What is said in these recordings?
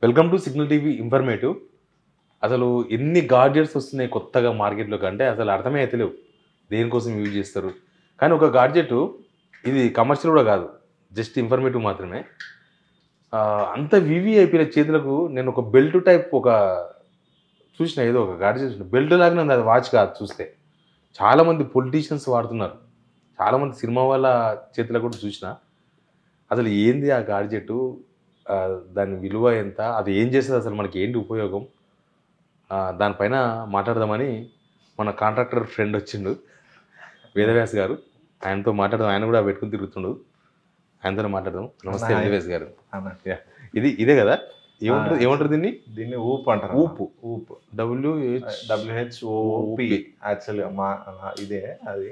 Welcome to signal TV informative. అసలు ఎన్ని gadgets వస్తున్నాయి కొత్తగా మార్కెట్లోకి అంటే అసలు అర్థమే అవుతలేవు దేనికోసం యూజ్ చేస్తారు. కానీ ఒక గాడ్జెట్ ఇది కమర్షియల్ కూడా కాదు, జస్ట్ ఇన్ఫర్మేటివ్ మాత్రమే. అంత వివిఐపీల చేతులకు నేను ఒక బెల్ట్ టైప్ ఒక చూసిన, ఏదో ఒక గాడ్జెట్ చూసిన, బెల్ట్ లాగానే ఉంది. అది వాచ్ కాదు, చూస్తే చాలామంది పొలిటీషియన్స్ వాడుతున్నారు, చాలామంది సినిమా వాళ్ళ చేతులకు కూడా చూసిన. అసలు ఏంది ఆ గాడ్జెట్, దాని విలువ ఎంత, అది ఏం చేస్తుంది, అసలు మనకి ఏంటి ఉపయోగం, దానిపైన మాట్లాడదామని మన కాంట్రాక్టర్ ఫ్రెండ్ వచ్చిండు వేదవ్యాస్ గారు. ఆయనతో మాట్లాడదాం. ఆయన కూడా పెట్టుకుని తిరుగుతుండు, ఆయనతో మాట్లాడదాం. నమస్తే వేదవ్యాస్ గారు. ఇదే కదా, ఏమంటారు దీన్ని ఊపు అంటారు. ఊపు WHOOP యాక్చువల్గా ఇదే అది.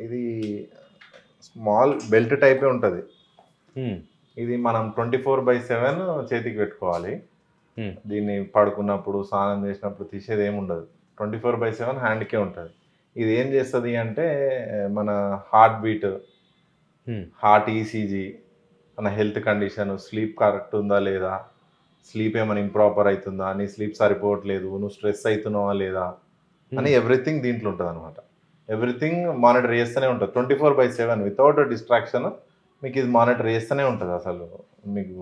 ఇది స్మాల్ బెల్ట్ టైపే ఉంటుంది. ఇది మనం 24/7 చేతికి పెట్టుకోవాలి. దీన్ని పడుకున్నప్పుడు, స్నానం చేసినప్పుడు తీసేది ఏమి ఉండదు. 24/7 హ్యాండ్కే ఉంటుంది. ఇది ఏం చేస్తుంది అంటే మన హార్ట్ బీట్, హార్ట్ ఈసీజీ, మన హెల్త్ కండిషన్, స్లీప్ కరెక్ట్ ఉందా లేదా, స్లీప్ ఏమైనా ఇంప్రాపర్ అవుతుందా, నీ స్లీప్ సరిపోవట్లేదు, నువ్వు స్ట్రెస్ అవుతున్నావా లేదా అని ఎవ్రీథింగ్ దీంట్లో ఉంటుంది అనమాట. ఎవ్రీథింగ్ మానిటర్ చేస్తూనే ఉంటుంది 24/7 వితౌట్ డిస్ట్రాక్షన్. మీకు ఇది మానిటర్ చేస్తూనే ఉంటుంది. అసలు మీకు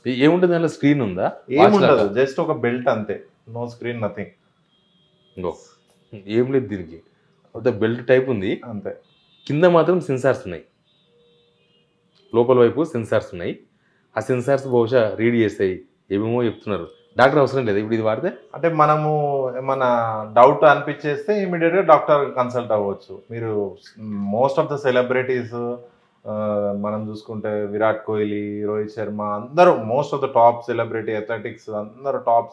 ఏముంటుంది, దాంట్లో స్క్రీన్ ఉందా? ఏముండదు, జస్ట్ ఒక బెల్ట్ అంతే, నో స్క్రీన్, నథింగ్. ఏం లేదు దీనికి, ఒక బెల్ట్ టైప్ ఉంది అంతే. కింద మాత్రం సెన్సార్స్ ఉన్నాయి, లోపల వైపు సెన్సార్స్ ఉన్నాయి. ఆ సెన్సార్స్ బహుశా రీడ్ చేస్తాయి, ఏమేమో చెప్తున్నారు. డాక్టర్ అవసరం లేదు ఇప్పుడు ఇది వాడితే. అంటే మనము ఏమన్నా డౌట్ అనిపించేస్తే ఇమీడియట్గా డాక్టర్ కన్సల్ట్ అవ్వచ్చు. మీరు మోస్ట్ ఆఫ్ ద సెలబ్రిటీస్ మనం చూసుకుంటే విరాట్ కోహ్లీ, రోహిత్ శర్మ, అందరూ most of the top celebrity athletics అందరూ టాప్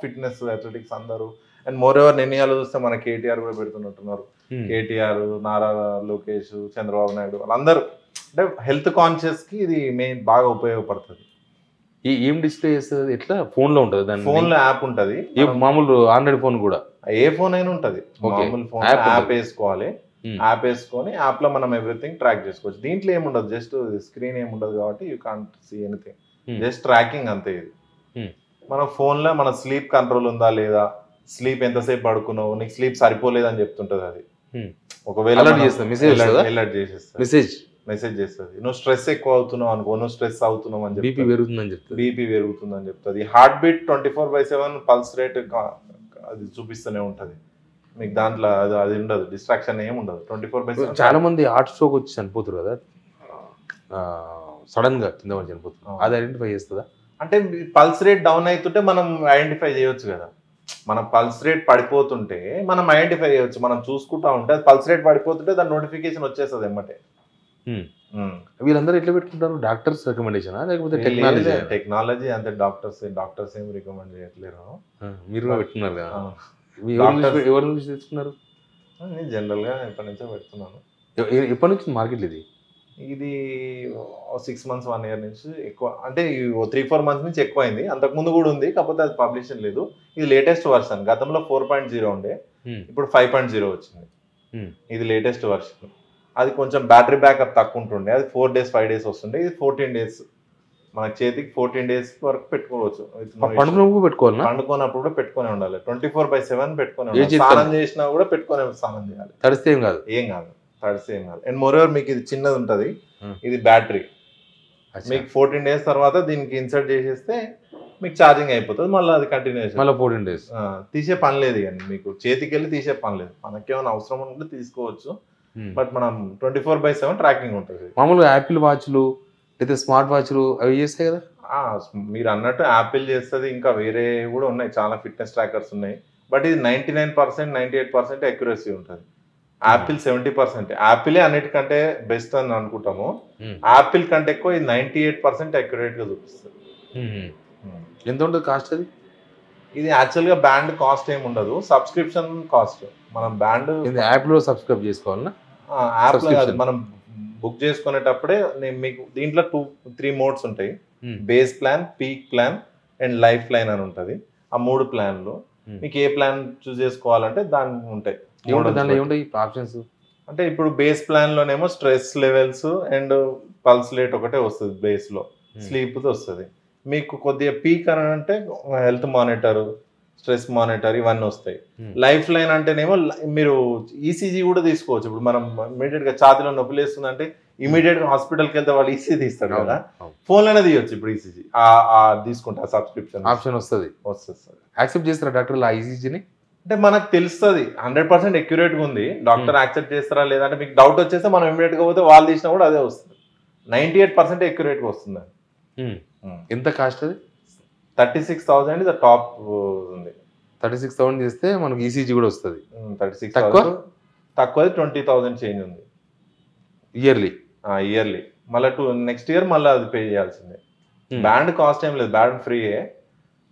ఫిట్నెస్ అథ్లెటిక్స్ అందరూ. అండ్ మోర్ ఎవర్ ఇండియాలో చూస్తే మన కేటీఆర్ కూడా పెడుతున్నట్టున్నారు. కేటీఆర్, నారా లోకేష్, చంద్రబాబు నాయుడు, వాళ్ళందరూ అంటే హెల్త్ కాన్షియస్కి ఇది మెయిన్ బాగా ఉపయోగపడుతుంది. ఏం డిస్ప్లే చేస్తుంది, ఎట్లా ఫోన్లో ఉంటుంది? దాని ఫోన్లో యాప్ ఉంటుంది, మామూలు ఆండ్రాయిడ్ ఫోన్ కూడా, ఏ ఫోన్ అయినా ఉంటుంది. మామూలు ఫోన్ యాప్ వేసుకోవాలి. యాప్ వేసుకొని యాప్లో మనం ఎవ్రీథింగ్ ట్రాక్ చేసుకోవచ్చు. దీంట్లో ఏముండదు, జస్ట్ స్క్రీన్ ఏముండదు కాబట్టి you can't see anything, just tracking అంతే. ఇది మన ఫోన్లో మన స్లీప్ కంట్రోల్ ఉందా లేదా, స్లీప్ ఎంతసేపు పడుకున్నావు, నీకు స్లీప్ సరిపోలేదు అని చెప్తుంటుంది. అది ఒకవేళ అలర్ట్ చేస్తుంది. నువ్వు స్ట్రెస్ ఎక్కువ అవుతున్నావు అనుకో, నువ్వు స్ట్రెస్ అవుతున్నావు అని చెప్పి, బీపీ పెరుగుతుందని చెప్తుంది. హార్ట్ బీట్ 24/7 పల్స్ రేట్ అది చూపిస్తూనే ఉంటుంది మీకు. దాంట్లో అది ఉండదు, డిస్ట్రాక్షన్ ఏమి ఉండదు. 24/7. చాలా మంది హార్ట్ స్ట్రోక్ వచ్చి చనిపోతారు కదా, సడన్ గా కింద పడి చనిపోతారు. అది ఐడెంటిఫై చేస్తుందా? అంటే పల్స్ రేట్ డౌన్ అవుతుంటే మనం ఐడెంటిఫై చేయొచ్చు కదా. మన పల్స్ రేట్ పడిపోతుంటే మనం ఐడెంటిఫై చేయొచ్చు. మనం చూసుకుంటా ఉంటే పల్స్ రేట్ పడిపోతుంటే దాని నోటిఫికేషన్ వచ్చేస్తుంది ఎమ్మటే. వీళ్ళందరూ ఎట్లా పెట్టుకుంటారు? డాక్టర్స్ రికమెండేషన్ లేకపోతే టెక్నాలజీ అంతే. డాక్టర్స్ ఏం రికమెండ్ చేయట్లేరు. మీరు పెట్టుకున్నారు కదా, ఎవరి నుంచి తెచ్చుకున్నారు? నేను జనరల్గా ఎప్పటి నుంచో పెడుతున్నాను. ఎప్పటి నుంచి మార్కెట్ ఇది 6 months 1 year నుంచి ఎక్కువ, అంటే 3-4 months నుంచి ఎక్కువ అయింది. అంతకుముందు కూడా ఉంది, కాకపోతే అది పబ్లిషన్ లేదు. ఇది లేటెస్ట్ వర్షన్. గతంలో 4.0 ఉండే, ఇప్పుడు 5.0 వచ్చింది. ఇది లేటెస్ట్ వర్షన్. అది కొంచెం బ్యాటరీ బ్యాకప్ తక్కువ ఉంటుండే, అది 4 days 5 days వస్తుండే. ఇది 14 days మన చేతికి 14 days వరకు పెట్టుకోవచ్చు. పండుకున్నప్పుడు కూడా పెట్టుకునే ఉండాలి. 24/7 పెట్టుకునే ఉండాలి. స్నానం చేసినా కూడా పెట్టుకునే స్నానం చేయాలి. తడిస్తే ఏం కాదు, తడిస్తే ఏం కాదు. అండ్ మోర్ ఓవర్ మీకు ఇది చిన్నది ఉంటుంది, ఇది బ్యాటరీ. మీకు 14 days తర్వాత దీనికి ఇన్సర్ట్ చేసేస్తే మీకు ఛార్జింగ్ అయిపోతుంది. మళ్ళీ అది కంటిన్యూషన్, మళ్ళీ 14 days తీసే పని లేదు. కానీ మీకు చేతికి వెళ్ళి తీసే పని లేదు. మనకేమైనా అవసరం ఉంటే తీసుకోవచ్చు, బట్ మనం 24/7 ట్రాకింగ్ ఉంటుంది. మామూలుగా యాపిల్ వాచ్లు అయితే స్మార్ట్ వాచ్లు అవి చేస్తాయి కదా. మీరు అన్నట్టు యాపిల్ చేస్తుంది, ఇంకా వేరే కూడా ఉన్నాయి, చాలా ఫిట్నెస్ ట్రాకర్స్ ఉన్నాయి. బట్ ఇది 99% 98% అక్యురసీ ఉంటుంది. యాపిల్ 70%. యాపిలే అన్నిటికంటే బెస్ట్ అని అనుకుంటాము. యాపిల్ కంటే ఎక్కువ ఇది 98% అక్యురేట్గా చూపిస్తుంది. ఎంత ఉంటుంది కాస్ట్? అది ఇది యాక్చువల్గా బ్యాండ్ కాస్ట్ ఏమి ఉండదు, సబ్స్క్రిప్షన్ కాస్ట్. మనం బ్యాండ్ యాప్లో సబ్స్క్రైబ్ చేసుకోవాలన్నా, యాప్లో మనం బుక్ చేసుకునేటప్పుడే మీకు దీంట్లో 2-3 మోడ్స్ ఉంటాయి. Base plan, peak plan and life plan అని ఉంటుంది. ఆ 3 ప్లాన్లు మీకు ఏ ప్లాన్ చూస్ చేసుకోవాలంటే దాని ఉంటాయి. ఆప్షన్స్ అంటే ఇప్పుడు బేస్ ప్లాన్ లోనేమో stress levels and pulse rate ఒకటే వస్తుంది బేస్ లో, స్లీప్ వస్తుంది. మీకు కొద్దిగా పీక్ అని అంటే హెల్త్ మానిటర్, స్ట్రెస్ మానిటర్ ఇవన్నీ వస్తాయి. లైఫ్ లైన్ అంటేనేమో మీరు ఈసీజీ కూడా తీసుకోవచ్చు. ఇప్పుడు మనం ఇమీడియట్ గా ఛాతీలో నొప్పి లేస్తుందంటే ఇమీడియట్ గా హాస్పిటల్కి వెళ్తే వాళ్ళు ఈసీజీ తీస్తాడు కదా, ఫోన్లోనే తీయొచ్చు ఇప్పుడు ఈసీజీ. తీసుకుంటా సబ్స్క్రిప్షన్ ఆప్షన్ వస్తుంది. యాక్సెప్ట్ చేస్తారా డాక్టర్లు ఆ ఈసీజీని? అంటే మనకు తెలుస్తుంది 100% అక్యురేట్గా ఉంది, డాక్టర్ యాక్సెప్ట్ చేస్తారా లేదంటే మీకు డౌట్ వచ్చేస్తే మనం ఇమీడియట్గా పోతే వాళ్ళు తీసినా కూడా అదే వస్తుంది. 98% అక్యురేట్గా వస్తుంది. ఎంత కాస్ట్ అది? 36,000 ఇది టాప్ ఉంది. 36,000 చేస్తే మనకి ఈసీజీ కూడా వస్తుంది. 36,000 తక్కువది 20,000 చేంజ్ ఉంది ఇయర్లీ. మళ్ళీ నెక్స్ట్ ఇయర్ మళ్ళీ అది పే చేయాల్సిందే. బ్యాండ్ కాస్ట్ ఏం లేదు, బ్యాండ్ ఫ్రీయే.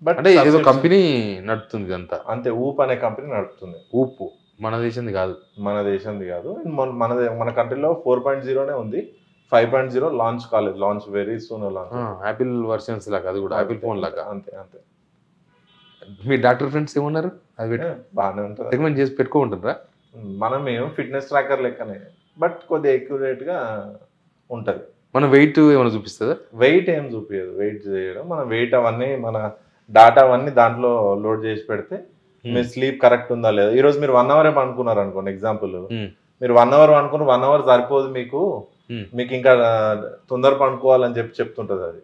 బట్ అంటే ఏదో కంపెనీ నడుపుతుంది అంతా. అంతే, ఊప్ అనే కంపెనీ నడుపుతుంది. ఊపు మన దేశంది కాదు. మన కంట్రీలో 4.0నే ఉంది, 5.0 లాంచ్ కాలేదు. Launch very soon launch. Apple versions లాగా అది కూడా, యాపిల్ ఫోన్ లాగా. అంతే. మీ డాక్టర్ ఫ్రెండ్స్ ఏమన్నారు? అది బాగానే ఉంటుంది, రికమెండ్ చేసి పెట్టుకుంటారా? మనం ఏమో ఫిట్నెస్ ట్రాకర్ లెక్కనే, బట్ కొద్దిగా అక్యురేట్ గా ఉంటది. మన వెయిట్ ఏమైనా చూపిస్తుందా? వెయిట్ ఏం చూపించదు. వెయిట్ చేయడం మన వెయిట్ అవన్నీ మన డాటా అవన్నీ దాంట్లో లోడ్ చేసి పెడితే మీ స్లీప్ కరెక్ట్ ఉందా లేదా. ఈ రోజు మీరు 1 అవర్ అనుకున్నారు అనుకోండి, ఎగ్జాంపుల్ మీరు 1 అవర్ అనుకుని 1 అవర్ సరిపోదు మీకు ఇంకా తొందర పడుకోవాలని చెప్తుంటది అది.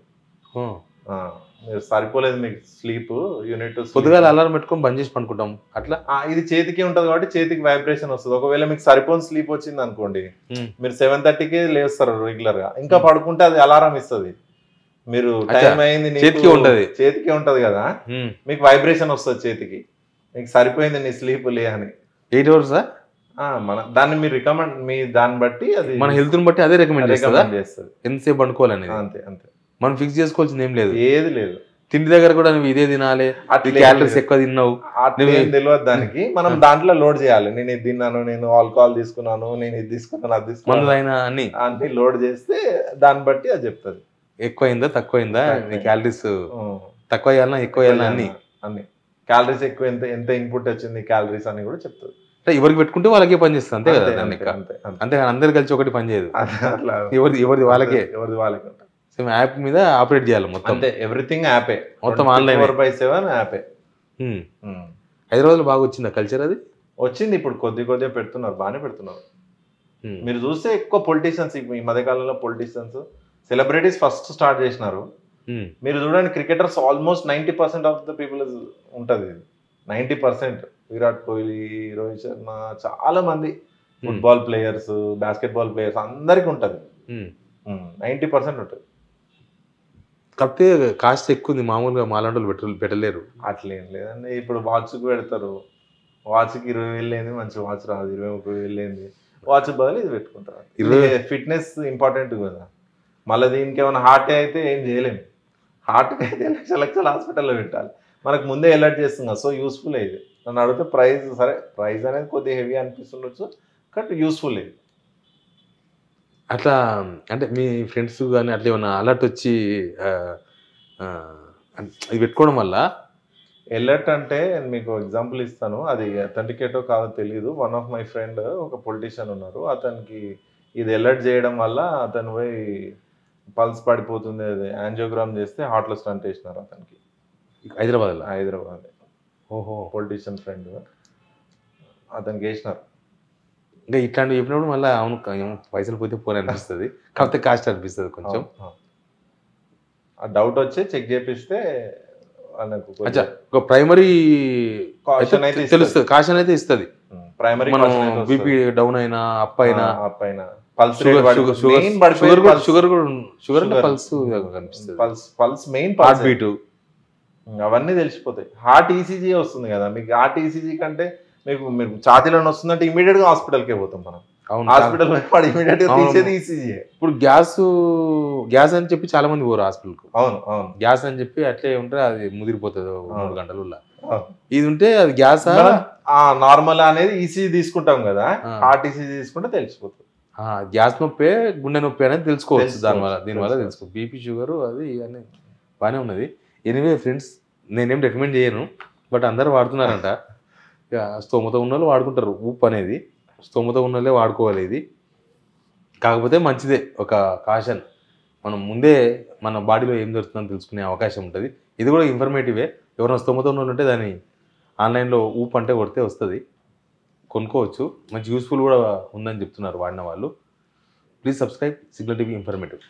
మీరు సరిపోలేదు మీకు స్లీప్, యూనిట్ పొద్దుగా అలారం పెట్టుకొని బంద్ చేసి పడుకుంటాం అట్లా. ఇది చేతికి ఉంటది కాబట్టి చేతికి వైబ్రేషన్ వస్తుంది. ఒకవేళ మీకు సరిపోని స్లీప్ వచ్చింది అనుకోండి, మీరు 7:30కి లేస్తారు రెగ్యులర్ గా, ఇంకా పడుకుంటే అది అలారం ఇస్తుంది. మీరు టైం అయింది చేతికి ఉంటది కదా, మీకు వైబ్రేషన్ వస్తుంది చేతికి, మీకు సరిపోయింది నీ స్లీప్ లే అని. 8 hours దాన్ని మీరు రికమెండ్, మీ దాన్ని బట్టి అది మన హెల్త్ ని బట్టి అదే రికమెండ్ చేస్తుంది ఎంతసేపు పండుకోవాలని. అంతే. మనం ఫిక్స్ చేసుకోవాల్సింది ఏం లేదు, ఏది లేదు. తిండి దగ్గర కూడా నువ్వు ఇదే తినాలి, క్యాలరీస్ ఎక్కువ తిన్నావు తెలియదు దానికి. మనం దాంట్లో లోడ్ చేయాలి, నేను ఇది తిన్నాను, నేను ఆల్కహాల్ తీసుకున్నాను, నేను ఇది తీసుకున్నాను, అది తీసుకున్నాను అన్ని లోడ్ చేస్తే దాన్ని బట్టి అది చెప్తుంది. ఎక్కువైందా తక్కువైందా, క్యాలరీస్ తక్కువ అయ్యాలన్నా ఎక్కువ అయ్యాలన్నా అన్ని క్యాలరీస్ ఎక్కువ ఎంత ఇన్పుట్ వచ్చింది క్యాలరీస్ అని కూడా చెప్తుంది. ఎవరికి పెట్టుకుంటే వాళ్ళకే పని చేస్తుంది అంతే కదా. అంతేగాని అందరు కలిసి ఒకటి పని చేయదు, ఎవరిది వాళ్ళకే సేమ్ యాప్ మీద ఆపరేట్ చేయాలి మొత్తం. అంటే ఎవ్రీథింగ్ యాపే, మొత్తం ఆన్లైన్ 24/7 యాపే. హైదరాబాద్ లో బాగా వచ్చిందా కల్చర్? అది వచ్చింది, ఇప్పుడు కొద్దిగా పెడుతున్నారు, బాగానే పెడుతున్నారు. మీరు చూస్తే ఎక్కువ పొలిటీషియన్స్ ఈ మధ్యకాలంలో పొలిటీషియన్స్ సెలబ్రిటీస్ ఫస్ట్ స్టార్ట్ చేసినారు. మీరు చూడండి cricketers almost 90% of the people ఉంటది, 90%. విరాట్ కోహ్లీ, రోహిత్ శర్మ, చాలా మంది ఫుట్బాల్ ప్లేయర్స్, బాస్కెట్బాల్ ప్లేయర్స్ అందరికి ఉంటది, 90% ఉంటుంది. కాకపోతే కాస్ట్ ఎక్కువ ఉంది, మామూలుగా మాలాంటి పెట్టలేరు. అట్లేం లేదండి, ఇప్పుడు వాచ్కి పెడతారు, వాచ్కి 20,000 అయింది, మంచి వాచ్ రాదు, 20-30,000 అయింది, వాచ్ బదులు ఇది పెట్టుకుంటారు. ఫిట్నెస్ ఇంపార్టెంట్ కదా. మళ్ళీ దీనికి ఏమైనా హార్ట్ అయితే ఏం చేయలేము, హార్ట్కి అయితే లక్షల హాస్పిటల్లో పెట్టాలి. మనకు ముందే అలర్ట్ చేస్తుంది, సో యూస్ఫుల్ ఇది. నన్ను అడిగితే ప్రైస్, సరే ప్రైస్ అనేది కొద్దిగా హెవీ అనిపిస్తుండొచ్చు, బట్ యూస్ఫుల్ ఇది. అట్లా అంటే మీ ఫ్రెండ్స్ కానీ అట్లా ఏమన్నా అలర్ట్ వచ్చి ఇది పెట్టుకోవడం వల్ల? అలర్ట్ అంటే మీకు ఎగ్జాంపుల్ ఇస్తాను, అది అథెంటికేటో కాదో తెలియదు. వన్ ఆఫ్ మై ఫ్రెండ్ ఒక పొలిటీషియన్ ఉన్నారు, అతనికి ఇది అలర్ట్ చేయడం వల్ల అతను పోయి పల్స్ పడిపోతుంది, అది యాంజియోగ్రామ్ చేస్తే హార్ట్లో స్టంట్ వేసినారు అతనికి. హైదరాబాద్ ఓహో, పొలిటీషియన్ ఫ్రెండ్ అతనికి వేసినారు. ఇంకా ఇట్లాంటివి చెప్పినప్పుడు మళ్ళీ అవును పైసలు పోతే పోనీ అనిపిస్తుంది, కాకపోతే కాస్ట్ అనిపిస్తుంది కొంచెం. ఆ డౌట్ వచ్చి చెక్ చేపిస్తే ఒక ప్రైమరీ తెలుస్తుంది, కాషన్ అయితే ఇస్తుంది. ప్రైమరీ మనం బీపీ డౌన్ అయినా అప్ అయినా పల్స్ మెయిన్ హార్ట్ బీట్ అవన్నీ తెలిసిపోతాయి. హార్ట్ ఈసీజీ వస్తుంది కదా మీకు, హార్ట్ ఈసీజీ కంటే మీరు ఛాతీలో వస్తుందంటే ఇమీడియట్ గా హాస్పిటల్కి పోతాం మనం. హాస్పిటల్ ఇమీడియట్ గా తీసేది ఈసీజీ. ఇప్పుడు గ్యాస్ అని చెప్పి చాలా మంది పోరు హాస్పిటల్కి. అవును, గ్యాస్ అని చెప్పి అట్లే ఉంటే అది ముదిరిపోతుంది 3 గంటల. ఇది ఉంటే అది గ్యాస్ నార్మల్ అనేది ఈసీజీ తీసుకుంటాం కదా, హార్ట్ ఈసీజీ తీసుకుంటే తెలిసిపోతుంది. గ్యాస్ నొప్పి గుండె నొప్పి అనేది తెలుసుకోవచ్చు దీనివల్ల తెలుసుకోవచ్చు. బీపీ షుగర్ అది అని బాగానే ఉన్నది. ఎనీవే ఫ్రెండ్స్, నేనేం రికమెండ్ చేయను, బట్ అందరూ వాడుతున్నారంట. స్తోమత ఉన్న వాళ్ళు వాడుకుంటారు. ఊప్ అనేది స్తోమత ఉన్న వాళ్ళే వాడుకోవాలి. ఇది కాకపోతే మంచిదే, ఒక కాషన్. మనం ముందే మన బాడీలో ఏం జరుగుతుందని తెలుసుకునే అవకాశం ఉంటుంది. ఇది కూడా ఇన్ఫర్మేటివే. ఎవరైనా స్తోమత ఉన్నోళ్ళు ఉంటే దాన్ని ఆన్‌లైన్‌లో ఊప్ అంటే కొడితే వస్తది. కొనుక్కోవచ్చు. మంచి యూజ్‌ఫుల్ కూడా ఉందని చెప్తున్నారు వాడిన వాళ్ళు. Please subscribe signal TV informative.